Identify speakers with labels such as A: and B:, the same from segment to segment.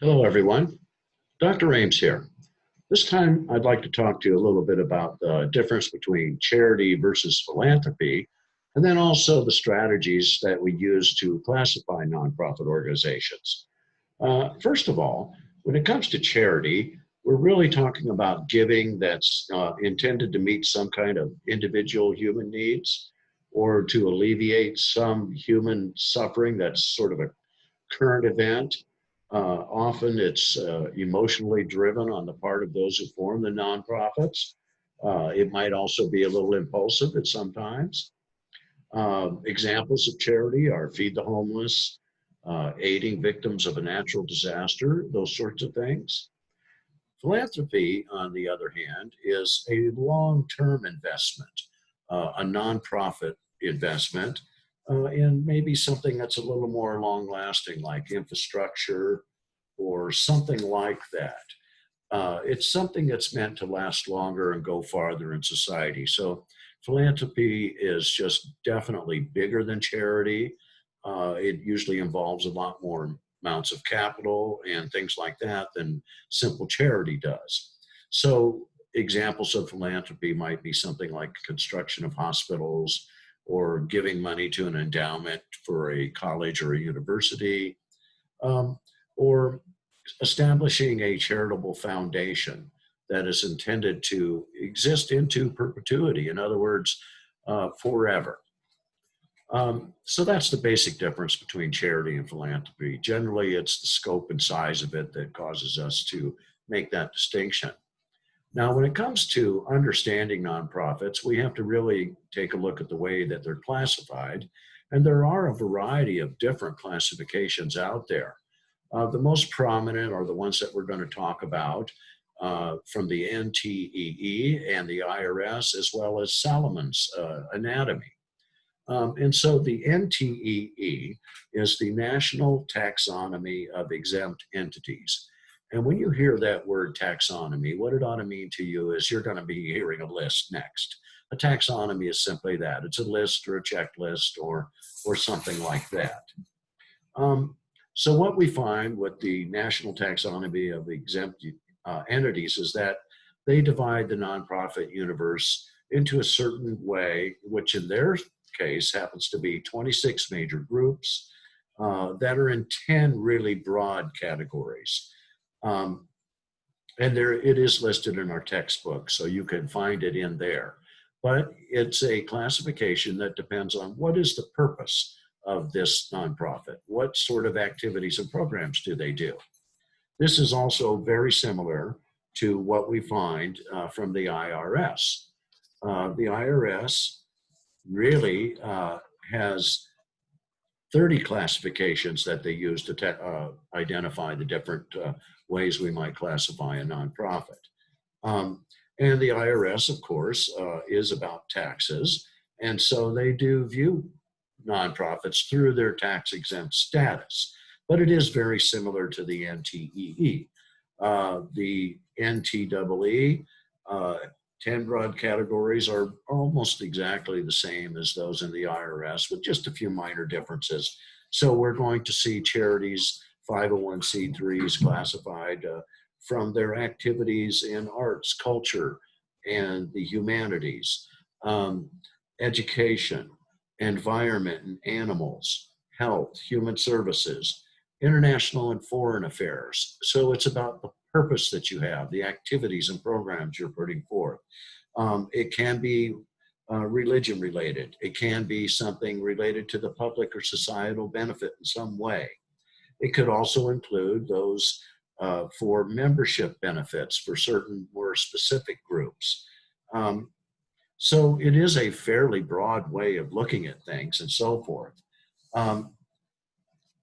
A: Hello, everyone. Dr. Eames here. This time, I'd like to talk to you a little bit about the difference between charity versus philanthropy, and then also the strategies that we use to classify nonprofit organizations. First of all, when it comes to charity, we're really talking about giving that's intended to meet some kind of individual human needs or to alleviate some human suffering that's sort of a current event. Often it's emotionally driven on the part of those who form the nonprofits. It might also be a little impulsive at sometimes. Examples of charity are feed the homeless, aiding victims of a natural disaster, those sorts of things. Philanthropy, on the other hand, is a long-term investment, a nonprofit investment in maybe something that's a little more long-lasting, like infrastructure or something like that. It's something that's meant to last longer and go farther in society. So philanthropy is just definitely bigger than charity. It usually involves a lot more amounts of capital and things like that than simple charity does. So examples of philanthropy might be something like construction of hospitals or giving money to an endowment for a college or a university, um, or establishing a charitable foundation that is intended to exist into perpetuity. In other words, forever. So that's the basic difference between charity and philanthropy. Generally, it's the scope and size of it that causes us to make that distinction. Now, when it comes to understanding nonprofits, we have to really take a look at the way that they're classified. And there are a variety of different classifications out there. The most prominent are the ones that we're going to talk about from the NTEE and the IRS, as well as Salomon's anatomy. And so the NTEE is the National Taxonomy of Exempt Entities. And when you hear that word taxonomy, what it ought to mean to you is you're going to be hearing a list next. A taxonomy is simply that. It's a list or a checklist or something like that. So what we find with the National Taxonomy of Exempt Entities is that they divide the nonprofit universe into a certain way, which in their case happens to be 26 major groups that are in 10 really broad categories. And there it is listed in our textbook, so you can find it in there. But it's a classification that depends on what is the purpose of this nonprofit? What sort of activities and programs do they do? This is also very similar to what we find from the IRS. The IRS really has 30 classifications that they use to identify the different ways we might classify a nonprofit. And the IRS, of course, is about taxes. And so they do view nonprofits through their tax exempt status. But it is very similar to the NTEE. The NTEE, 10 broad categories are almost exactly the same as those in the IRS with just a few minor differences. So we're going to see charities, 501c3s classified from their activities in arts, culture, and the humanities, education, environment and animals, health, human services, international and foreign affairs. So it's about the purpose that you have, the activities and programs you're putting forth. It can be religion related. It can be something related to the public or societal benefit in some way. It could also include those for membership benefits for certain more specific groups. So it is a fairly broad way of looking at things and so forth.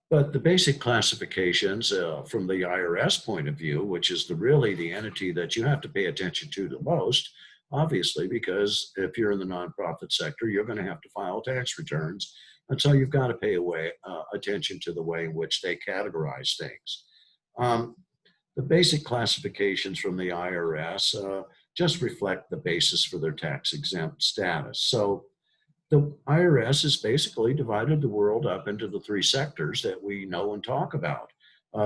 A: But the basic classifications from the IRS point of view, which is really the entity that you have to pay attention to the most, obviously, because if you're in the nonprofit sector, you're going to have to file tax returns. And so you've got to pay attention to the way in which they categorize things. The basic classifications from the IRS just reflect the basis for their tax exempt status. So the IRS has basically divided the world up into the three sectors that we know and talk about.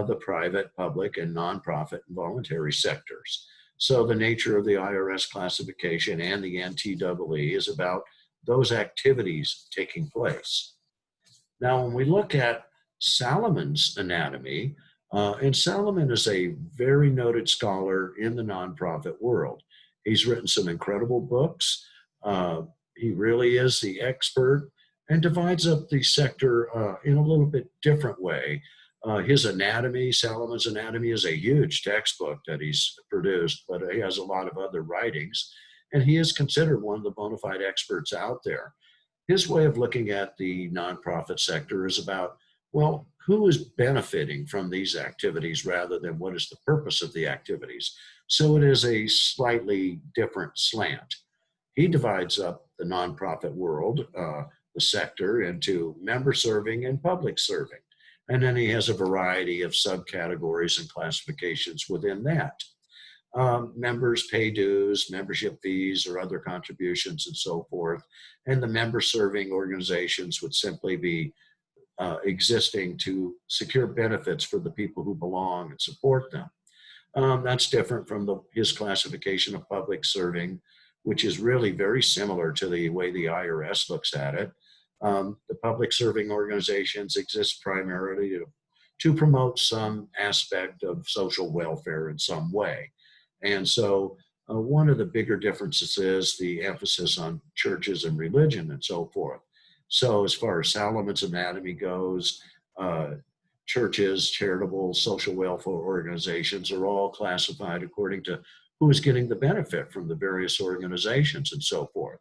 A: the private, public, and nonprofit and voluntary sectors. So the nature of the IRS classification and the NTEE is about those activities taking place. Now, when we look at Salamon's anatomy, and Salamon is a very noted scholar in the nonprofit world. He's written some incredible books. He really is the expert and divides up the sector in a little bit different way. His anatomy, Salamon's anatomy, is a huge textbook that he's produced, but he has a lot of other writings, and he is considered one of the bona fide experts out there. His way of looking at the nonprofit sector is about, well, who is benefiting from these activities rather than what is the purpose of the activities. So it is a slightly different slant. He divides up the nonprofit world, the sector, into member serving and public serving. And then he has a variety of subcategories and classifications within that. Members pay dues, membership fees, or other contributions and so forth. And the member serving organizations would simply be existing to secure benefits for the people who belong and support them. That's different from his classification of public serving, which is really very similar to the way the IRS looks at it. The public serving organizations exist primarily to promote some aspect of social welfare in some way. And so one of the bigger differences is the emphasis on churches and religion and so forth. So as far as Salamon's anatomy goes, churches, charitable, social welfare organizations are all classified according to who is getting the benefit from the various organizations and so forth.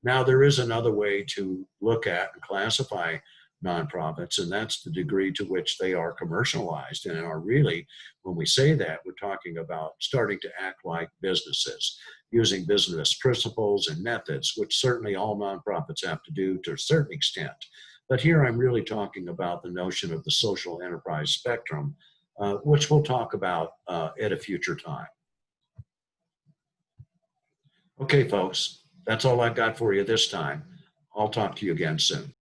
A: Now, there is another way to look at and classify nonprofits, and that's the degree to which they are commercialized and are really, when we say that, we're talking about starting to act like businesses, using business principles and methods, which certainly all nonprofits have to do to a certain extent. But here I'm really talking about the notion of the social enterprise spectrum, which we'll talk about at a future time. Okay, folks, that's all I've got for you this time. I'll talk to you again soon.